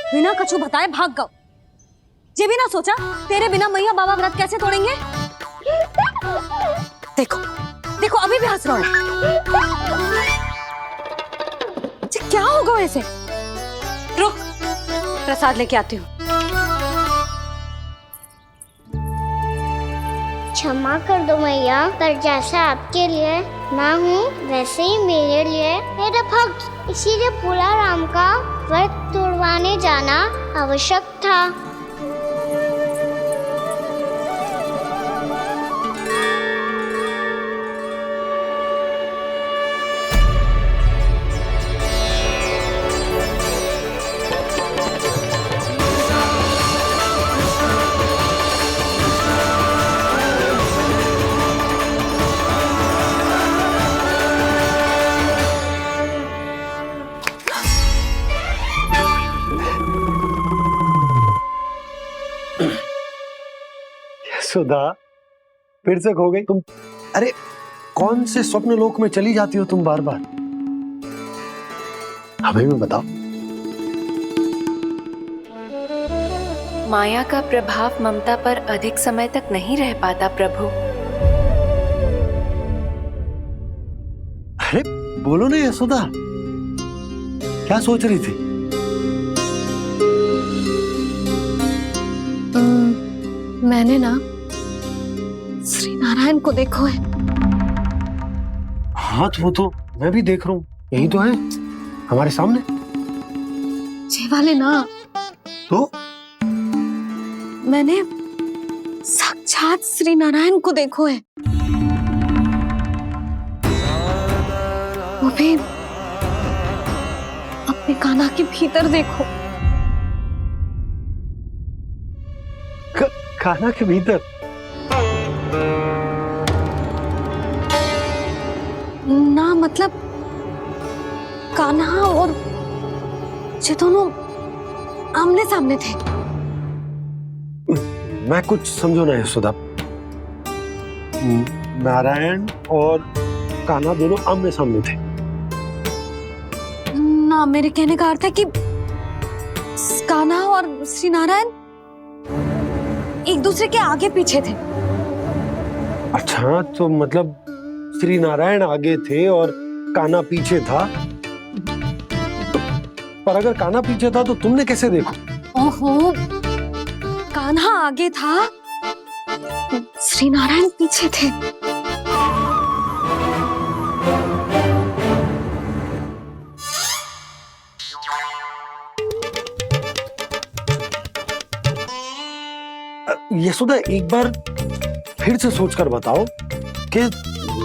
बिना कछु बताए भाग गओ। ये भी ना सोचा तेरे बिना मैया बाबा व्रत कैसे तोड़ेंगे। देखो देखो अभी भी हंस रहा है। क्या होगा ऐसे? रुक, प्रसाद लेके आती हूँ। क्षमा कर दो मैया, पर जैसा आपके लिए ना हूँ वैसे ही मेरे लिए मेरा भक्त, इसीलिए भोला राम का व्रत तोड़वाने जाना आवश्यक था। सुधा, फिर से खो गई तुम। अरे कौन से स्वप्न लोक में चली जाती हो तुम बार बार? हमें भी बताओ। माया का प्रभाव ममता पर अधिक समय तक नहीं रह पाता प्रभु। अरे बोलो ना यशोदा, क्या सोच रही थी? मैंने ना श्री नारायण को देखो है। हाँ तो वो तो मैं भी देख रहा हूँ, यही तो है हमारे सामने। ये वाले ना, तो मैंने साक्षात श्री नारायण को देखो है, वो भी अपने कान्हा के भीतर देखो। कान्हा के भीतर? ना मतलब कान्हा और ये दोनों आमने सामने थे। मैं कुछ समझो ना यशोदा। नारायण और कान्हा दोनों आमने सामने थे? ना, मेरे कहने का अर्थ है कि कान्हा और श्री नारायण एक दूसरे के आगे पीछे थे। अच्छा, तो मतलब श्री नारायण आगे थे और कान्हा पीछे था। पर अगर कान्हा पीछे था तो तुमने कैसे देखा? ओहो, कान्हा आगे था, श्री नारायण पीछे थे। यशोदा, एक बार फिर से सोचकर बताओ कि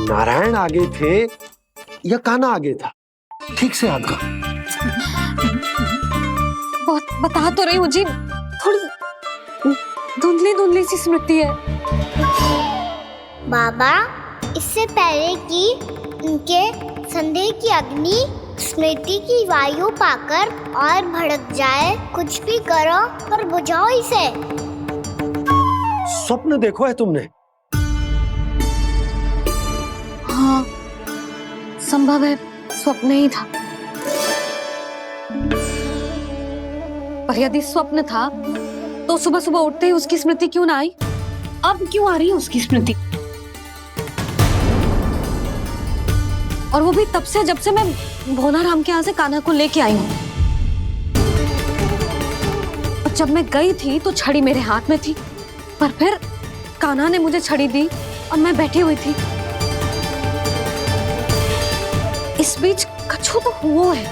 नारायण आगे थे या कान्हा आगे था? ठीक से याद करो। बहुत बता तो रही हूँ जी, थोड़ी धुंधली धुंधली सी स्मृति है। बाबा, इससे पहले कि उनके संदेह की अग्नि स्मृति की वायु पाकर और भड़क जाए, कुछ भी करो और बुझाओ इसे। स्वप्न देखो है तुमने? हाँ, संभव है स्वप्न ही था। पर यदि स्वप्न था तो सुबह सुबह उठते ही उसकी स्मृति क्यों ना आई? अब क्यों आ रही है उसकी स्मृति? और वो भी तब से जब से मैं भोला राम के यहाँ से कान्हा को लेके आई हूँ। और जब मैं गई थी तो छड़ी मेरे हाथ में थी, पर फिर कान्हा ने मुझे छड़ी दी और मैं बैठी हुई थी। इस बीच कछु तो हुआ है।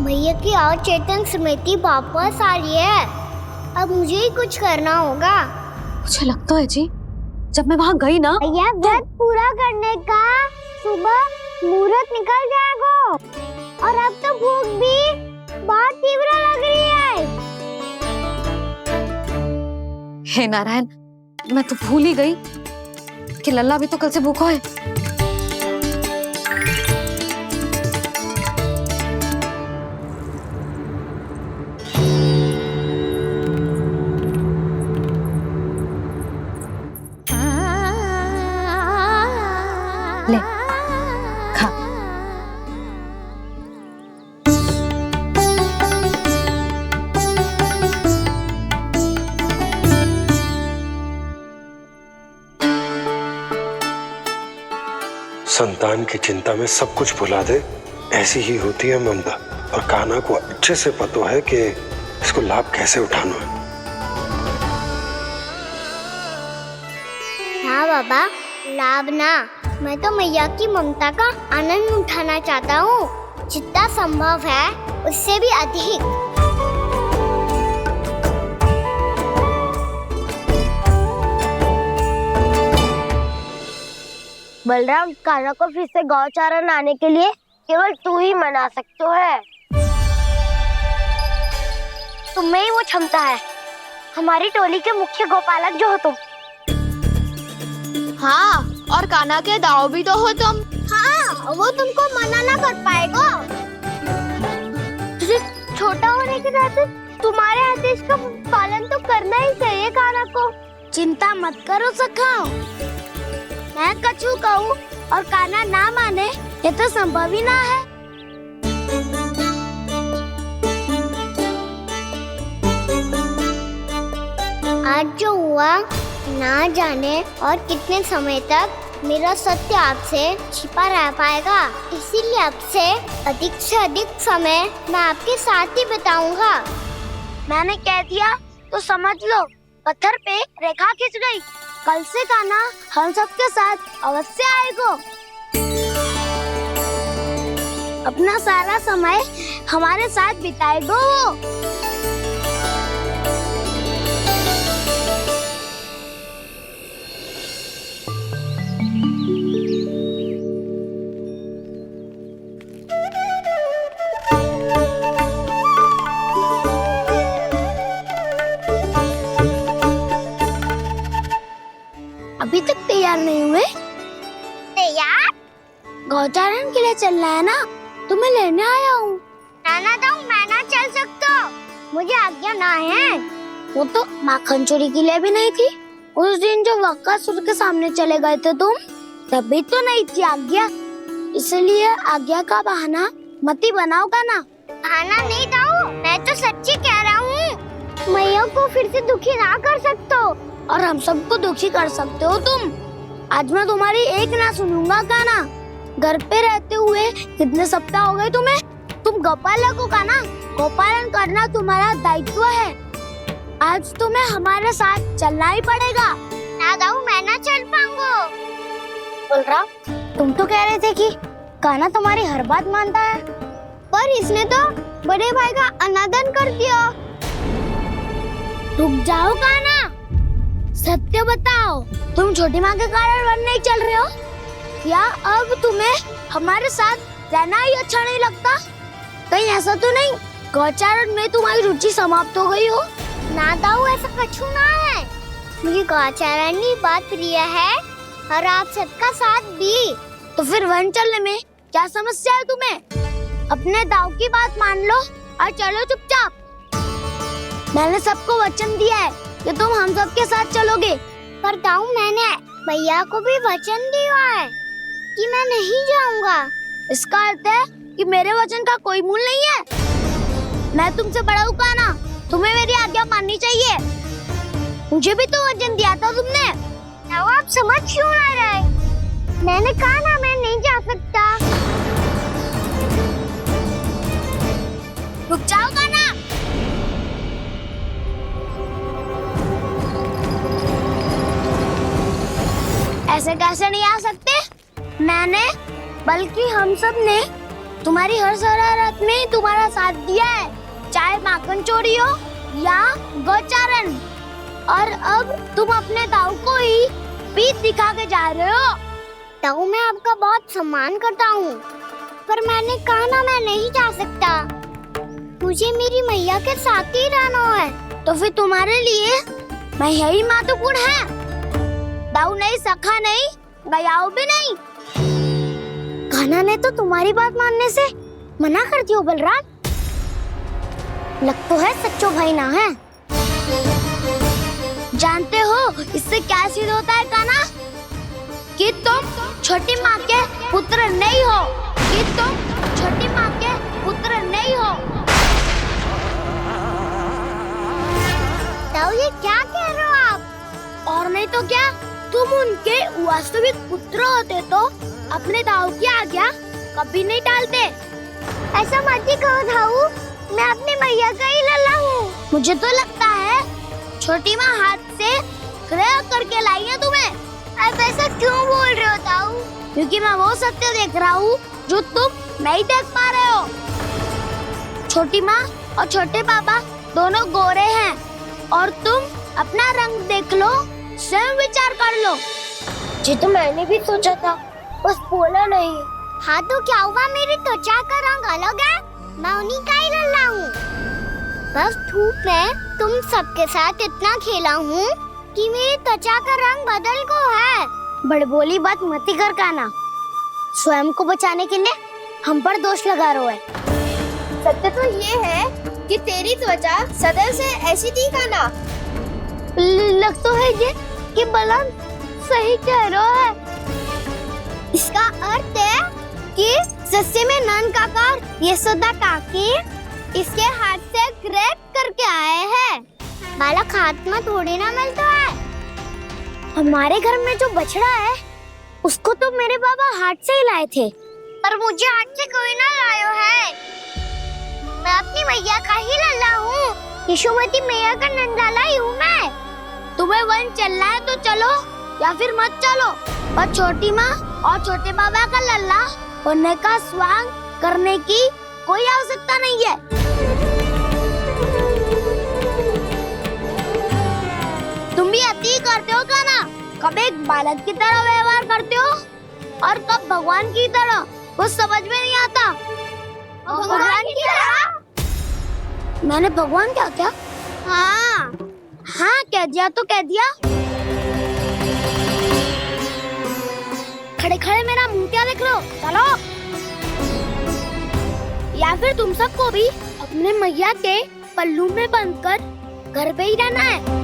भैया की और चेतन स्मृति वापस आ रही है। अब मुझे ही कुछ करना होगा। मुझे लगता है जी, जब मैं वहां गई ना, भैया व्रत पूरा करने का सुबह मुहूर्त निकल जाएगा और अब तो भूख भी बहुत तीव्र लग रही है। हे नारायण, मैं तो भूल ही गई कि लल्ला भी तो कल से भूखा है। ले, खा। संतान की चिंता में सब कुछ भुला दे, ऐसी ही होती है ममता। और कान्हा को अच्छे से पता है कि इसको लाभ कैसे उठाना है। हाँ बाबा, लाभ ना, मैं तो मैया की ममता का आनंद उठाना चाहता हूँ, जितना संभव है उससे भी अधिक। बलराम, कान्हा को फिर से गौचारण आने के लिए केवल तू ही मना सकते है। तुम में ही वो क्षमता है, हमारी टोली के मुख्य गोपालक जो हो तुम। हाँ, और कान्हा के दाव भी तो हो तुम। हाँ, वो तुमको मना ना कर पाएगा। तुझे छोटा होने के नाते तुम्हारे आदेश का पालन तो करना ही चाहिए कान्हा को। चिंता मत करो सखा, मैं कछु कहूँ और कान्हा ना माने, ये तो संभव ही ना है। आज जो हुआ ना जाने और कितने समय तक मेरा सत्य आपसे छिपा रह पाएगा, इसीलिए आपसे अधिक से अधिक समय मैं आपके साथ ही बिताऊंगा। मैंने कह दिया तो समझ लो, पत्थर पे रेखा खिंच गई। कल से कान्हा हम सबके साथ अवश्य आएगा। अपना सारा समय हमारे साथ बिताएगा वो। अभी तक तैयार नहीं हुए? तैयार? गौचारण के लिए चलना है ना, तुम्हें लेने आया हूँ। नाना दाऊ, मैं ना चल सकता, मुझे आज्ञा ना है। वो तो माखन चोरी के लिए भी नहीं थी। उस दिन जो वक्कासुर के सामने चले गए थे तुम, तभी तो नहीं थी आज्ञा। इसलिए आज्ञा का बहाना मत ही बनाओ कान्हा। बहाना नहीं दाऊ, मैं तो सच्ची कह रहा हूँ। मैया को फिर से दुखी ना कर सकते हो और हम सबको दुखी कर सकते हो तुम। आज मैं तुम्हारी एक ना सुनूंगा कान्हा। घर पे रहते हुए कितने सप्ताह हो गए तुम्हें? तुम गोपालक हो कान्हा, गोपालन करना तुम्हारा दायित्व है। आज तुम्हें हमारे साथ चलना ही पड़ेगा। ना दाऊ, मैं ना चल पाऊंगा। बलराम, तुम तो कह रहे थे कि कान्हा तुम्हारी हर बात मानता है, पर इसने तो बड़े भाई का अनादर कर दिया। रुक जाओ कान्हा, सत्य बताओ, तुम छोटी माँ के कारण वन नहीं चल रहे हो या अब तुम्हें हमारे साथ रहना ही अच्छा नहीं लगता? कहीं ऐसा तो नहीं गौचारण में तुम्हारी रुचि समाप्त हो गई हो? ना दाऊ, ऐसा कछु ना है। मुझे गौचारण की बात प्रिय है और आप सबका साथ भी। तो फिर वन चलने में क्या समस्या है तुम्हें? अपने दाऊ की बात मान लो और चलो चुपचाप। मैंने सबको वचन दिया है कि तुम हम सबके साथ चलोगे। पर दाऊ, मैंने भैया को भी वचन दिया है कि मैं नहीं जाऊंगा। इसका अर्थ है कि मेरे वचन का कोई मूल नहीं है। मैं तुमसे बड़ा हूँ कान्हा, तुम्हें मेरी आज्ञा माननी चाहिए। मुझे भी तो वचन दिया था तुमने। दाऊ, आप समझ क्यों ना रहे? मैंने कहा ना, मैं नहीं जा सकता। रुक जाओ कान्हा। ऐसे कैसे नहीं आ सकते? मैंने बल्कि हम सब ने तुम्हारी हर शरारत में तुम्हारा साथ दिया है, चाहे माखन चोरी हो या गौचारण। और अब तुम अपने दाऊ को ही पीठ दिखा के जा रहे हो। दाऊ, मैं आपका बहुत सम्मान करता हूँ, पर मैंने कहा ना, मैं नहीं जा सकता। मुझे मेरी मैया के साथ ही रहना है। तो फिर तुम्हारे लिए मैया ही महत्वपूर्ण है। दाऊ नहीं, सखा नहीं, गयाऊ भी नहीं। कान्हा ने तो तुम्हारी बात मानने से मना कर दिया। बलराम, लग तो है सच्चो भाई ना है। जानते हो इससे क्या सिद्ध होता है कान्हा? कि तुम छोटी माँ के पुत्र नहीं हो, कि तुम छोटी माँ के पुत्र नहीं हो। दाऊ, ये क्या कह रहे हो आप? और नहीं तो क्या, तुम उनके वास्तविक पुत्र होते तो अपने दाऊ की आज्ञा कभी नहीं टालते। ऐसा मत ही कहो दाऊ, मैं अपनी मैया का ही लल्ला हूँ। मुझे तो लगता है छोटी माँ हाथ से ग्रह करके लाई है तुम्हें। आप ऐसा क्यों बोल रहे हो दाऊ? क्योंकि मैं वो सत्य देख रहा हूँ जो तुम नहीं देख पा रहे हो। छोटी माँ और छोटे पापा दोनों गोरे हैं और तुम अपना रंग देख लो, स्वयं विचार कर लो। जी तो मैंने भी सोचा था, बस बोला नहीं। हाँ तो क्या हुआ, मेरी त्वचा का रंग अलग है, मैं उन्हीं का ही लल्ला हूँ। बस धूप में तुम सबके साथ इतना खेला हूँ कि मेरी त्वचा का रंग बदल को है। बड़बोली बात मत ही कर काना, स्वयं को बचाने के लिए हम पर दोष लगा रहे है। सत्य तो ये है कि तेरी त्वचा सदैव से ऐसी थी काना। लग तो है ये कि बलन सही कह रहा है। इसका अर्थ है कि सस्ते में नन काकर यशोदा काकी इसके हाथ से ग्रेट करके आए हैं। बालक हाथ में थोड़ी ना मिलता है। हमारे घर में जो बछड़ा है उसको तो मेरे बाबा हाथ से ही लाए थे, पर मुझे हाथ से कोई ना लायो है। मैं अपनी मैया का ही लल्ला हूँ, यशोमती मैया का नंदलाला ही हूँ मैं। तुम्हें वन चलना है तो चलो या फिर मत चलो, पर छोटी माँ और छोटे बाबा का लल्ला होने का स्वांग करने की कोई आवश्यकता नहीं है। तुम भी अति करते हो काना, कब एक बालक की तरह व्यवहार करते हो और कब भगवान की तरह, कुछ समझ में नहीं आता। भगवान की तरह? मैंने भगवान क्या क्या? हाँ हाँ कह दिया तो कह दिया। खड़े खड़े मेरा मुंह क्या देख लो, चलो। या फिर तुम सबको भी अपने मैया के पल्लू में बंधकर घर पे ही रहना है।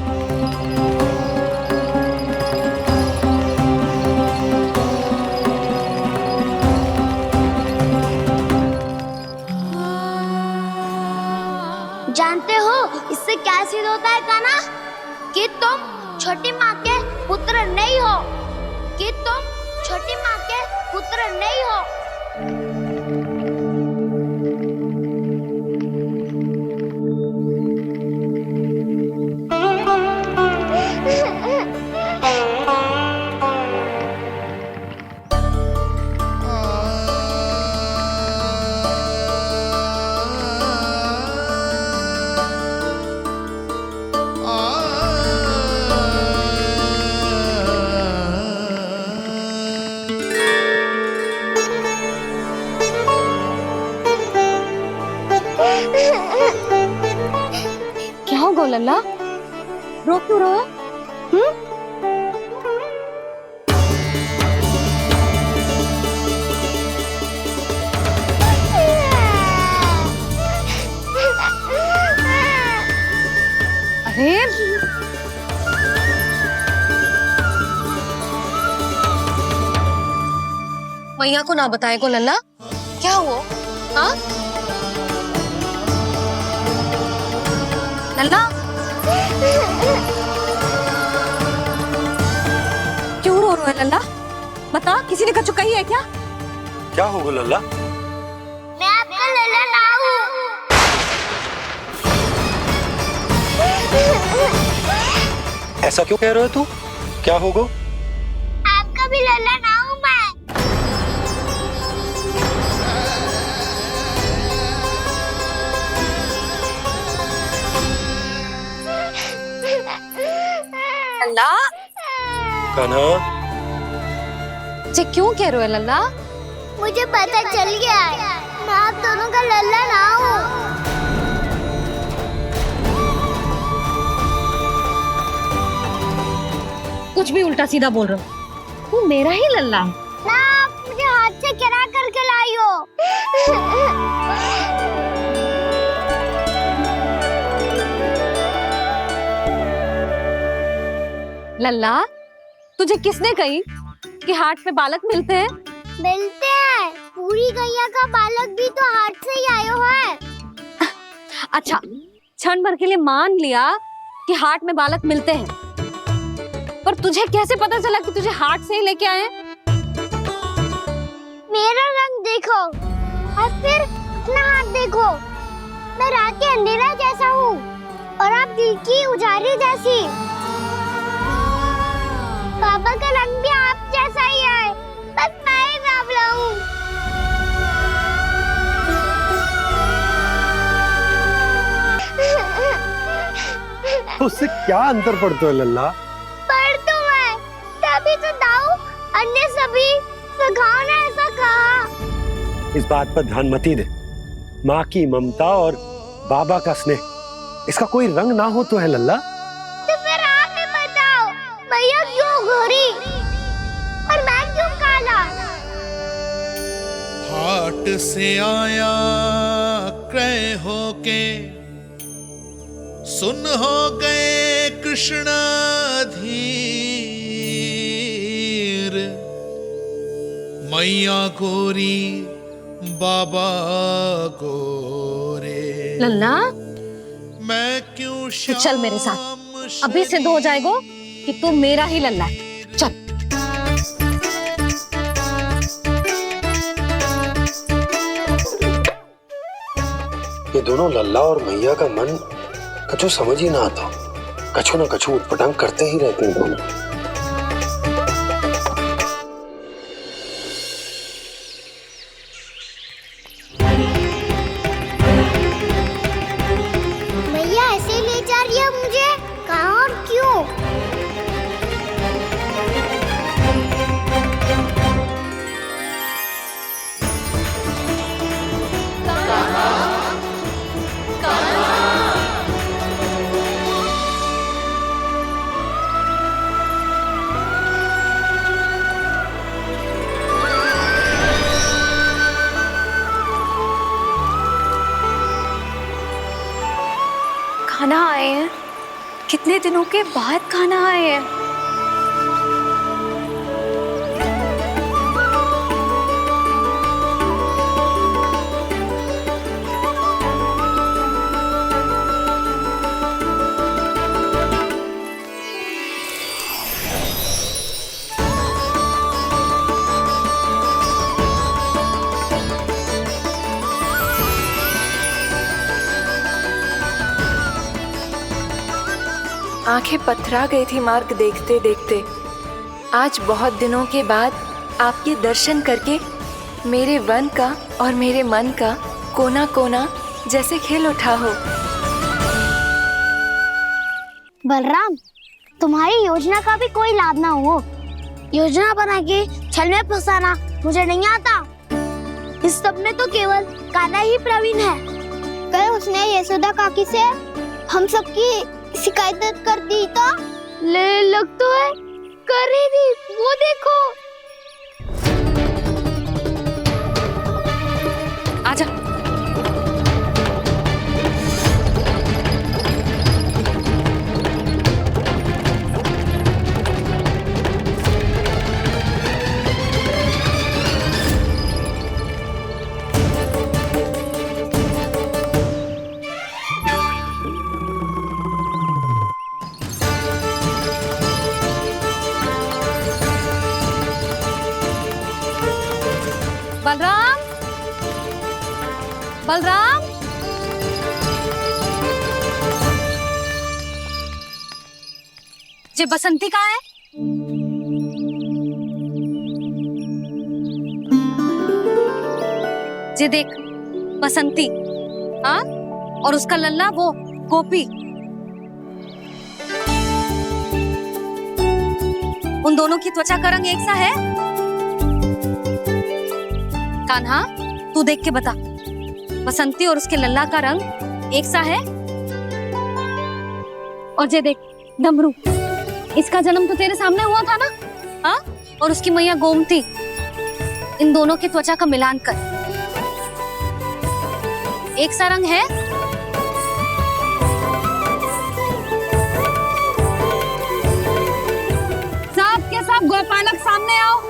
जानते हो इससे क्या सिद्ध होता है काना? कि तुम छोटी माँ के पुत्र नहीं हो, कि तुम छोटी माँ के पुत्र नहीं हो। क्या होगा लल्ला, रो क्यों रहा? अरे मैया को ना बताए को लल्ला, क्या हुआ? हाँ लल्ला, क्यों रो रहा है लल्ला? बता, किसी ने कछु कही है क्या? क्या होगा लल्ला? मैं आपका लल्ला ना हूँ। ऐसा क्यों कह रहे हो तू? क्या होगा? आपका भी लल्ला ना हूँ मैं। लल्ला, कान्हा, जे क्यों कह रहे हो लल्ला? मुझे पता चल गया है, मैं आप दोनों का लल्ला ना हूँ। कुछ भी उल्टा सीधा बोल रहा हो, तू मेरा ही लल्ला है। ना आप मुझे हाथ से गिरा करके लाई हो। लल्ला, तुझे किसने कही कि हाट में बालक मिलते हैं? मिलते हैं, पूरी गैया का बालक भी तो हाट से ही आयो है। अच्छा, क्षण भर के लिए मान लिया कि हाट में बालक मिलते हैं, पर तुझे कैसे पता चला कि तुझे हाट से ही लेके आए हैं? मेरा रंग देखो और फिर अपना हाथ देखो। मैं रात के अंधेरा जैसा हूँ और आप दिल की उजाली जैसी। पापा का रंग भी आप जैसा ही है, बस मैं ही बावला हूँ। उससे क्या अंतर पड़ता है लल्ला? पर तो मैं तभी तो दाऊ अन्य सभी सखाओ ने ऐसा कहा। इस बात पर ध्यान मत ही दे। माँ की ममता और बाबा का स्नेह, इसका कोई रंग ना हो तो है लल्ला। तो फिर आप ही बताओ, भैया क्यों गोरी और मैं क्यों काला? हाट से आया क्रय होके, सुन हो गए कृष्ण धीर। मैया गोरी बाबा गोरे, लल्ला मैं क्यों तू चल मेरे साथ, अभी सिद्ध हो जाएगा कि तू मेरा ही लल्ला है। चल। ये दोनों लल्ला और मैया का मन कछु समझ ही ना आता। कछु ना कछु उटपटांग करते ही रहते हैं दोनों। भैया ऐसे ले जा रही है मुझे, कहाँ और क्यों? खाना आए हैं, कितने दिनों के बाद खाना आए हैं। आंखें पथरा गई थी मार्ग देखते देखते। आज बहुत दिनों के बाद आपके दर्शन करके मेरे वन का और मेरे मन का कोना कोना जैसे खिल उठा हो। बलराम, तुम्हारी योजना का भी कोई लाभ ना हो। योजना बना के छल में फंसाना मुझे नहीं आता। इस सब में तो केवल कान्हा ही प्रवीण है। कल उसने यशोदा काकी से हम सबकी शिकायत कर दी तो ले लग तो है कर ही दी, वो देखो। आजा। बलराम, बलराम, ये बसंती कहाँ है? ये देख बसंती, हाँ, और उसका लल्ला वो गोपी। उन दोनों की त्वचा का रंग एक सा है? कान्हा, तू देख के बता, बसंती और उसके लल्ला का रंग एक सा है? और ये देख डमरू, इसका जन्म तो तेरे सामने हुआ था ना, हाँ? और उसकी मैया गोमती, इन दोनों की त्वचा का मिलान कर, एक सा रंग है? सब के सब गोपालक सामने आओ।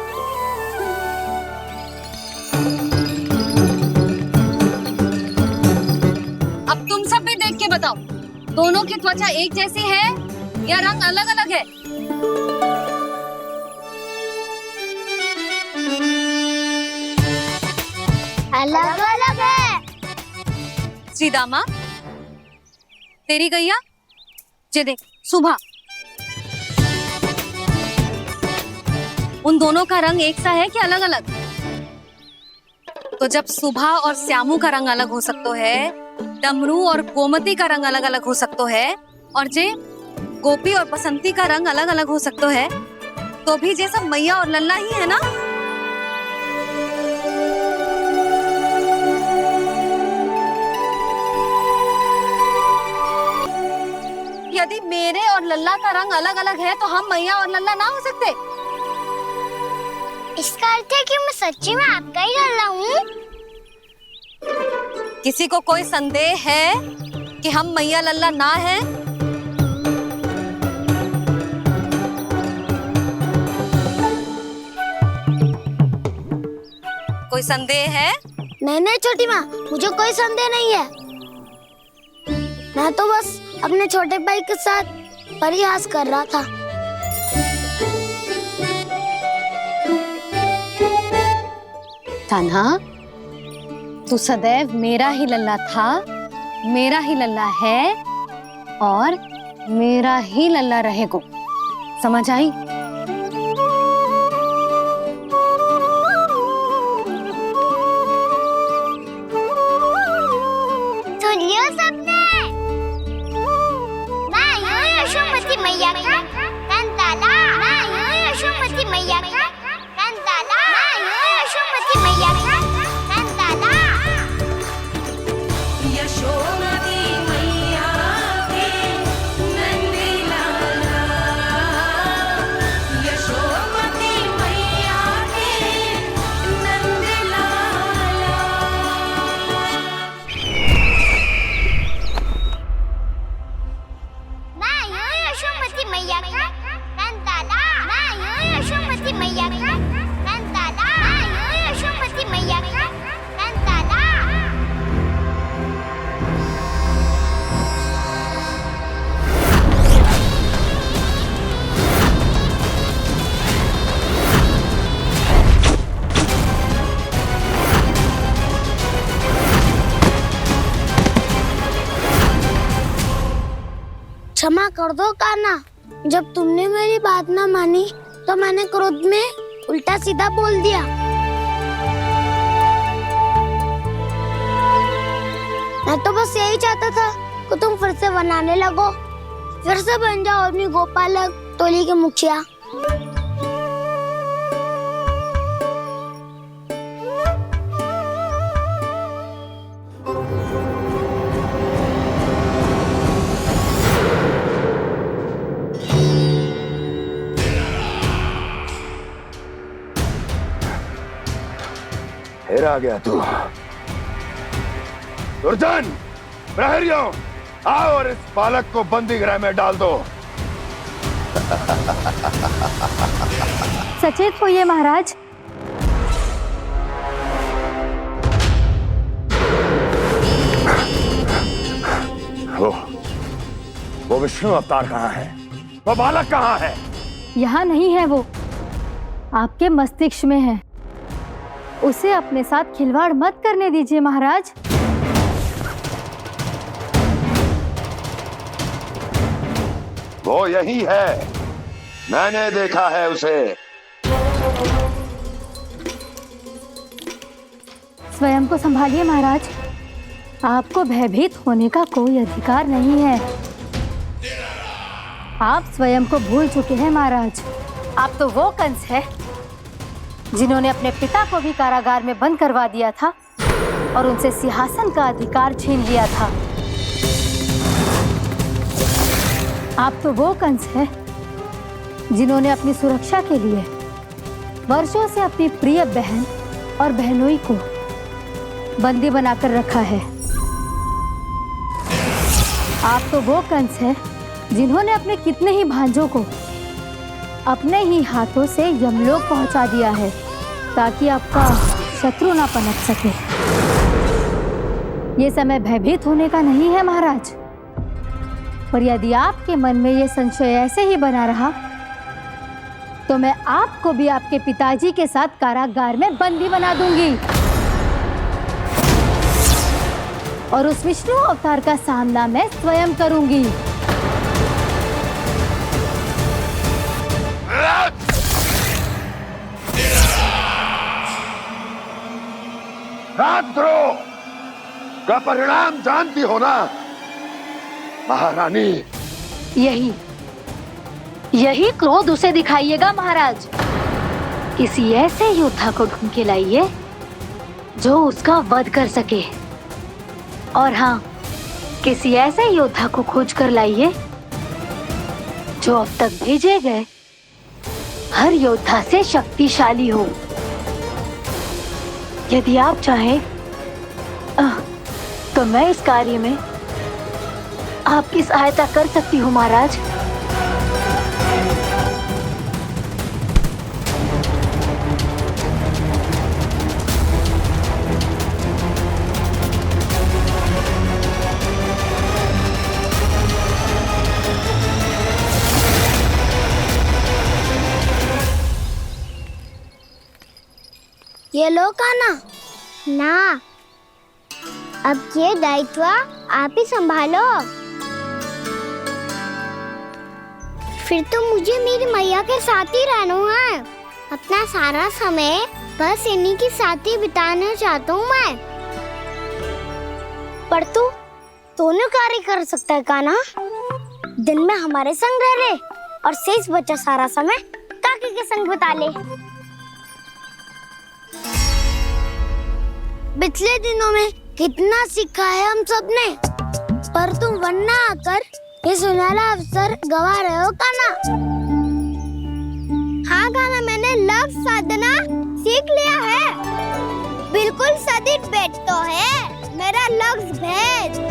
अब तुम सब भी देख के बताओ, दोनों की त्वचा एक जैसी है या रंग अलग अलग है? अलग अलग है। श्री दामा, तेरी गैया जे देख सुबह, उन दोनों का रंग एक सा है कि अलग अलग? तो जब सुबह और श्यामू का रंग अलग हो सकता है, डमरू और गोमती का रंग अलग अलग हो सकता है, और जे गोपी और बसंती का रंग अलग अलग हो सकता है, तो भी जे सब मैया और लल्ला ही है ना? यदि मेरे और लल्ला का रंग अलग अलग है तो हम मैया और लल्ला ना हो सकते? इसका अर्थ है कि मैं सच्ची में आपका ही लल्ला हूँ। किसी को कोई संदेह है कि हम मैया लल्ला ना हैं? कोई संदेह है? नहीं छोटी माँ, मुझे कोई संदेह नहीं है। मैं तो बस अपने छोटे भाई के साथ परिहास कर रहा था। कान्हा, तू सदैव मेरा ही लल्ला था, मेरा ही लल्ला है और मेरा ही लल्ला रहेगा। समझ आई? सुन लियो सबने, मैं हूँ यशोमती मैया का कंताला, मैं हूँ यशोमती मैया का कंताला, मैं हूँ यशोमती मैया का कंताला। यशोमती मैया के नंदी लाला, यशोमती मैया के नंदी लाला। मैं हूँ यशोमती मैया का कंताला, मैं हूँ यशोमती मैया का कंताला, मैं हूँ यशोमती मैया का कंताला। क्षमा कर दो कान्हा, जब तुमने मेरी बात ना मानी तो मैंने क्रोध में उल्टा सीधा बोल दिया। मैं तो बस यही चाहता था कि तुम फिर से बनाने लगो, फिर से बन जाओ अपनी गोपालक टोली के मुखिया। फिर आ गया तू। दुर्जन, प्रहरियों, आओ और इस बालक को बंदी गृह में डाल दो। सचेत होइए महाराज। वो विष्णु अवतार कहाँ है? वो बालक कहाँ है? यहाँ नहीं है, वो आपके मस्तिष्क में है। उसे अपने साथ खिलवाड़ मत करने दीजिए महाराज। वो यही है, मैंने देखा है उसे। स्वयं को संभालिए महाराज, आपको भयभीत होने का कोई अधिकार नहीं है। आप स्वयं को भूल चुके हैं महाराज। आप तो वो कंस है जिन्होंने अपने पिता को भी कारागार में बंद करवा दिया था और उनसे सिंहासन का अधिकार छीन लिया था। आप तो वो कंस है जिन्होंने अपनी सुरक्षा के लिए वर्षों से अपनी प्रिय बहन और बहनोई को बंदी बनाकर रखा है। आप तो वो कंस है जिन्होंने अपने कितने ही भांजों को अपने ही हाथों से यमलोक पहुंचा दिया है ताकि आपका शत्रु ना पनप सके। ये समय भयभीत होने का नहीं है महाराज, पर यदि आपके मन में ये संशय ऐसे ही बना रहा तो मैं आपको भी आपके पिताजी के साथ कारागार में बंदी बना दूंगी। और उस विष्णु अवतार का सामना मैं स्वयं करूंगी। राजद्रोह का परिणाम जानती हो ना महारानी? यही क्रोध उसे दिखाइएगा महाराज। किसी ऐसे योद्धा को ढूंढ के लाइए जो उसका वध कर सके। और हाँ, किसी ऐसे योद्धा को खोज कर लाइए जो अब तक भेजे गए हर योद्धा से शक्तिशाली हो। यदि आप चाहें तो मैं इस कार्य में आपकी सहायता कर सकती हूँ महाराज। ये लो कान्हा। ना, अब ये दायित्व आप ही संभालो। फिर तो मुझे मेरी मैया के साथ ही रहना है। अपना सारा समय बस इन्हीं के साथ ही बिताना चाहता हूँ मैं। पर तू दोनों कार्य कर सकता है कान्हा। दिन में हमारे संग रह ले और शेष बचा सारा समय काकी के संग बिता ले। पिछले दिनों में कितना सीखा है हम सब ने, पर तुम वरना आकर ये सुनहरा अवसर गवा रहे हो कान्हा। हाँ कान्हा, मैंने लक्ष्य साधना सीख लिया है। बिल्कुल सदित भेद तो है मेरा लक्ष्य भेद।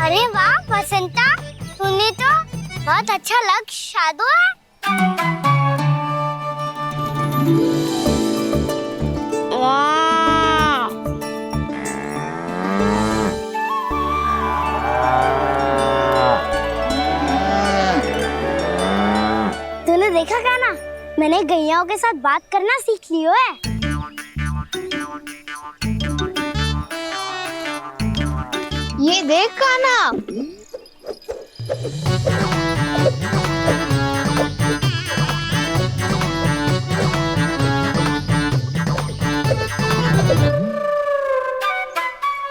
अरे वाह वसंता, तूने तो बहुत अच्छा लक्ष्य साधा है। वाह! तूने देखा कान्हा, मैंने गैयाओं के साथ बात करना सीख लियो है। ये देख कान्हा,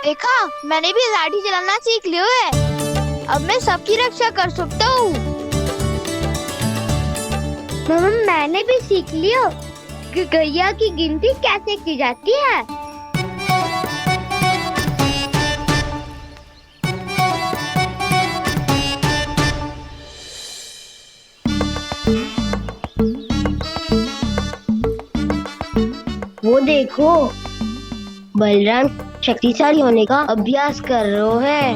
देखा, मैंने भी लाठी चलाना सीख लियो है। अब मैं सबकी रक्षा कर सकता हूँ। मैंने भी सीख लियो कि गैया की गिनती कैसे की जाती है। वो देखो, बलराम शक्तिशाली होने का अभ्यास कर रहे हैं।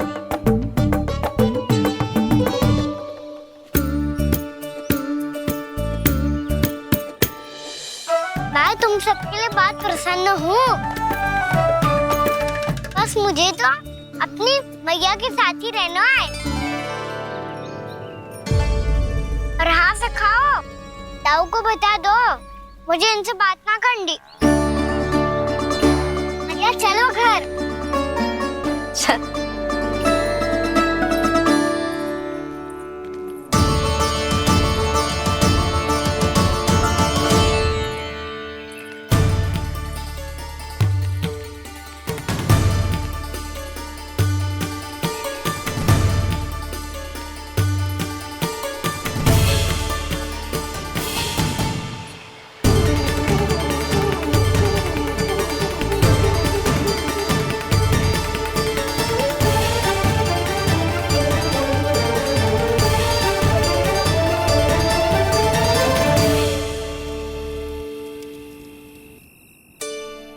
मैं तुम सबके लिए बहुत प्रसन्न हूँ। बस मुझे तो अपनी मैया के साथ ही रहना है। और हाँ से खाओ, ताऊ को बता दो मुझे इनसे बात ना करनी। मैया चलो घर। चल।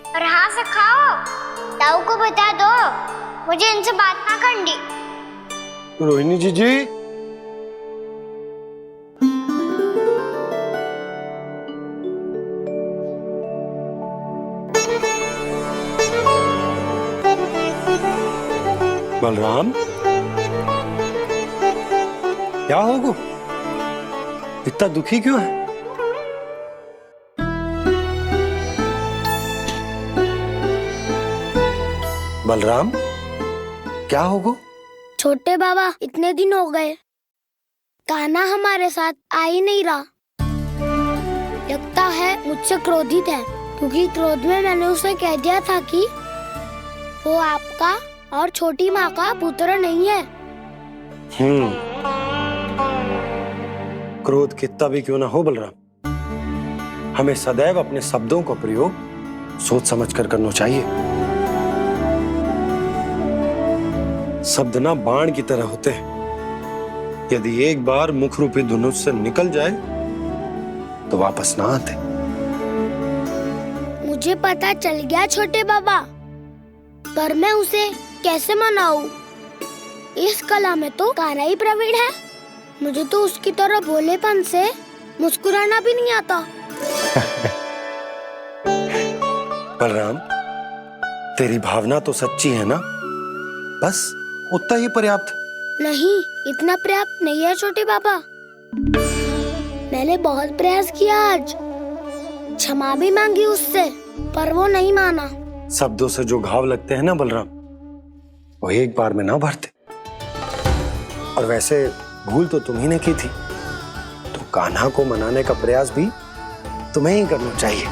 और हाँ से खाओ, ताऊ को बता दो मुझे इनसे बात ना करनी। रोहिणी जी बलराम, क्या होगा? इतना दुखी क्यों है? बलराम, क्या होगा? छोटे बाबा, इतने दिन हो गए कान्हा हमारे साथ आ ही नहीं रहा। लगता है मुझसे क्रोधित है, क्योंकि क्रोध में मैंने उसे कह दिया था कि वो आपका और छोटी माँ का पुत्र नहीं है। क्रोध कितना भी क्यों ना हो बलराम, हमें सदैव अपने शब्दों का प्रयोग सोच समझ कर करना चाहिए। शब्द ना बाण की तरह होते हैं, यदि एक बार मुख रूपी धनुष से निकल जाए तो वापस ना आते। मुझे पता चल गया छोटे बाबा, पर मैं उसे कैसे मनाऊं? इस कला में तो कान्हा ही प्रवीण है। मुझे तो उसकी तरह भोलेपन से मुस्कुराना भी नहीं आता। बलराम, तेरी भावना तो सच्ची है ना, बस उतना ही पर्याप्त। नहीं, इतना पर्याप्त नहीं है छोटे बाबा। मैंने बहुत प्रयास किया, आज क्षमा भी मांगी उससे, पर वो नहीं माना। शब्दों से जो घाव लगते हैं ना बलराम, वो एक बार में ना भरते। और वैसे भूल तो तुम्ही ने की थी, तो कान्हा को मनाने का प्रयास भी तुम्हें ही करना चाहिए।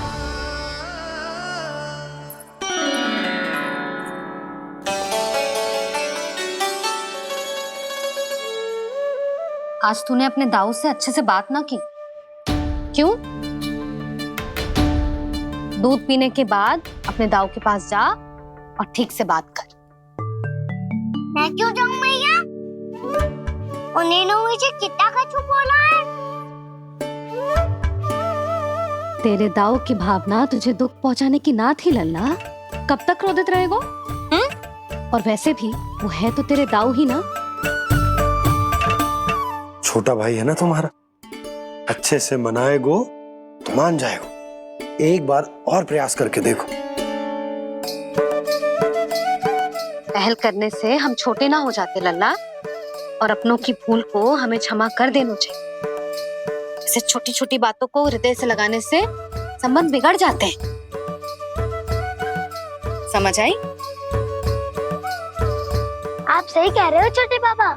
आज तूने अपने दाऊ से अच्छे से बात ना की, क्यों? दूध पीने के बाद अपने दाऊ के पास जा और ठीक से बात कर। मैं क्यों जाऊं मैया? उन्होंने मुझे कितना कछु बोला है। तेरे दाऊ की भावना तुझे दुख पहुंचाने की ना थी लल्ला, कब तक क्रोधित रहेगो? और वैसे भी वो है तो तेरे दाऊ ही ना। छोटा भाई है ना तुम्हारा, अच्छे से मनाएगो तो मान जाएगो। एक बार और प्रयास करके देखो। पहल करने से हम छोटे ना हो जाते लल्ला, और अपनों की भूल को हमें क्षमा कर देना चाहिए। ऐसे छोटी छोटी बातों को हृदय से लगाने से संबंध बिगड़ जाते हैं। समझ आई? आप सही कह रहे हो छोटे बाबा।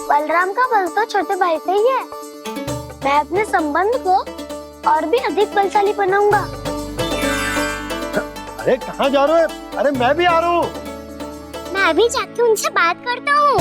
बलराम का बल तो छोटे भाई से ही है। मैं अपने संबंध को और भी अधिक बलशाली बनाऊंगा। अरे कहाँ जा रहे हो? अरे मैं भी आ रहा हूँ। मैं अभी जाके उनसे बात करता हूँ।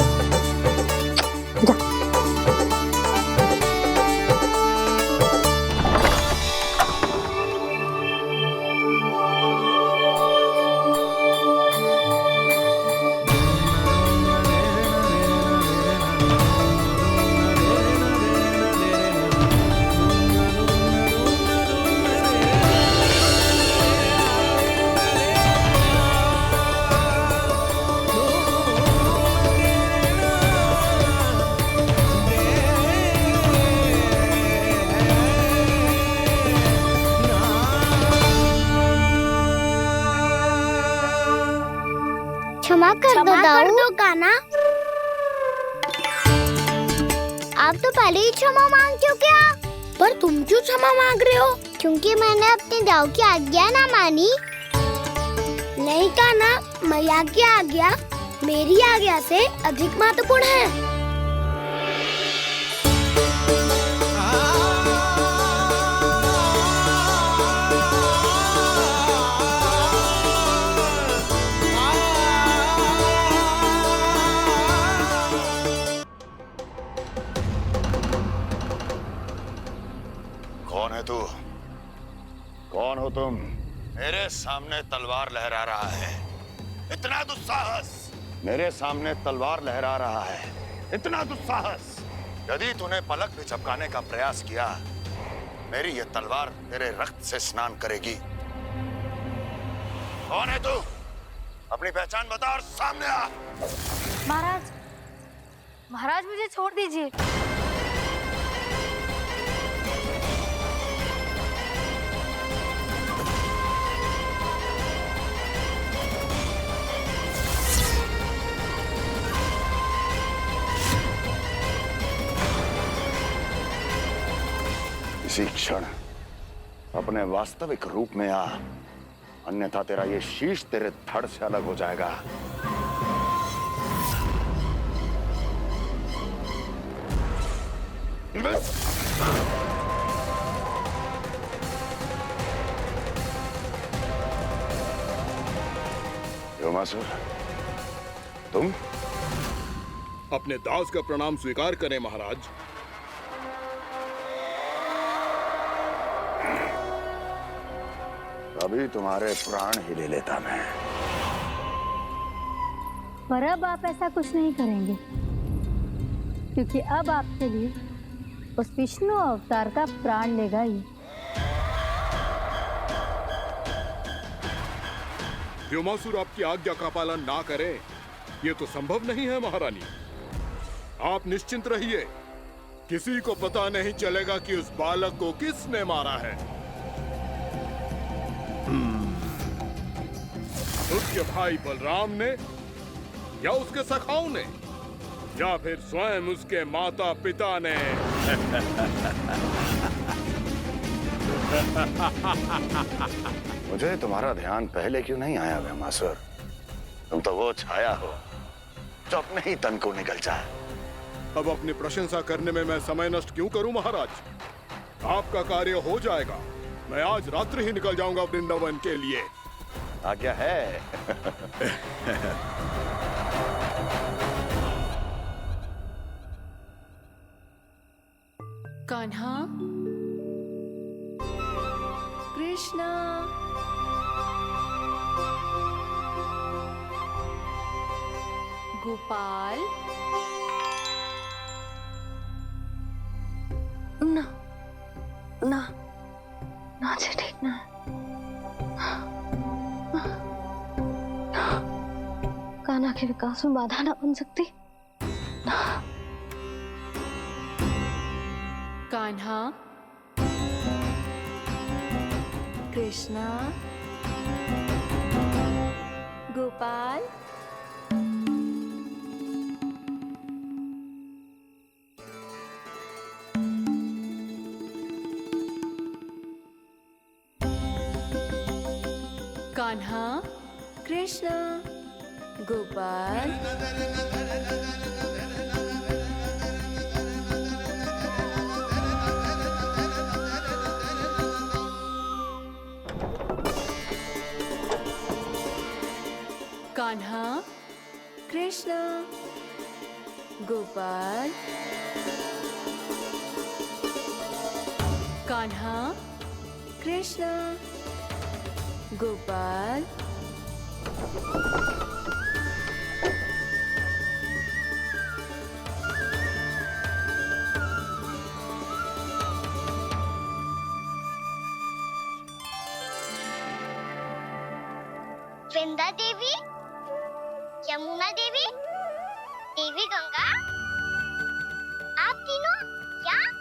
क्षमा कर दो कान्हा। आप तो पहले ही क्षमा मांग चुके हो। पर तुम क्यों क्षमा मांग रहे हो? क्योंकि मैंने अपने दाऊ की आज्ञा ना मानी। नहीं कान्हा, मैया की आज्ञा मेरी आज्ञा से अधिक महत्वपूर्ण है। कौन है तू? कौन हो तुम? मेरे सामने तलवार लहरा रहा है, इतना दुस्साहस! मेरे सामने तलवार लहरा रहा है, इतना दुस्साहस! यदि तूने पलक भी झपकाने का प्रयास किया, मेरी ये तलवार तेरे रक्त से स्नान करेगी। कौन है तू? अपनी पहचान बता और सामने आ। महाराज, महाराज मुझे छोड़ दीजिए। इसी क्षण अपने वास्तविक रूप में आ, अन्यथा तेरा ये शीश तेरे धड़ से अलग हो जाएगा। योमासुर, तुम अपने दास का प्रणाम स्वीकार करें महाराज। अभी तुम्हारे प्राण ही ले लेता मैं। पर अब आप ऐसा कुछ नहीं करेंगे, क्योंकि अब आपके लिए उस विष्णु अवतार का प्राण लेगा ही। व्योमासुर आपकी आज्ञा का पालन ना करे, ये तो संभव नहीं है महारानी। आप निश्चिंत रहिए, किसी को पता नहीं चलेगा कि उस बालक को किसने मारा है। उसके भाई बलराम ने, या उसके सखाओं ने, या फिर स्वयं उसके माता पिता ने। मुझे तुम्हारा ध्यान पहले क्यों नहीं आया व्योमासुर? तुम तो वो छाया हो जो अपने ही तन को निकल जाए। अब अपनी प्रशंसा करने में मैं समय नष्ट क्यों करूं महाराज? आपका कार्य हो जाएगा। मैं आज रात्रि ही निकल जाऊंगा वृंदावन के लिए। आज्ञा है। कान्हा, कृष्णा, गोपाल। ना ना ना जी, ठीक ना। कान्हा के विकास में बाधा ना बन सकती। कान्हा, कृष्णा, गोपाल। कान्हा, कृष्णा, गोपाल। कान्हा, कृष्णा, गोपाल। कान्हा, कृष्णा, गोपाल। वृंदा देवी, यमुना देवी, देवी गंगा, आप तीनों यहाँ?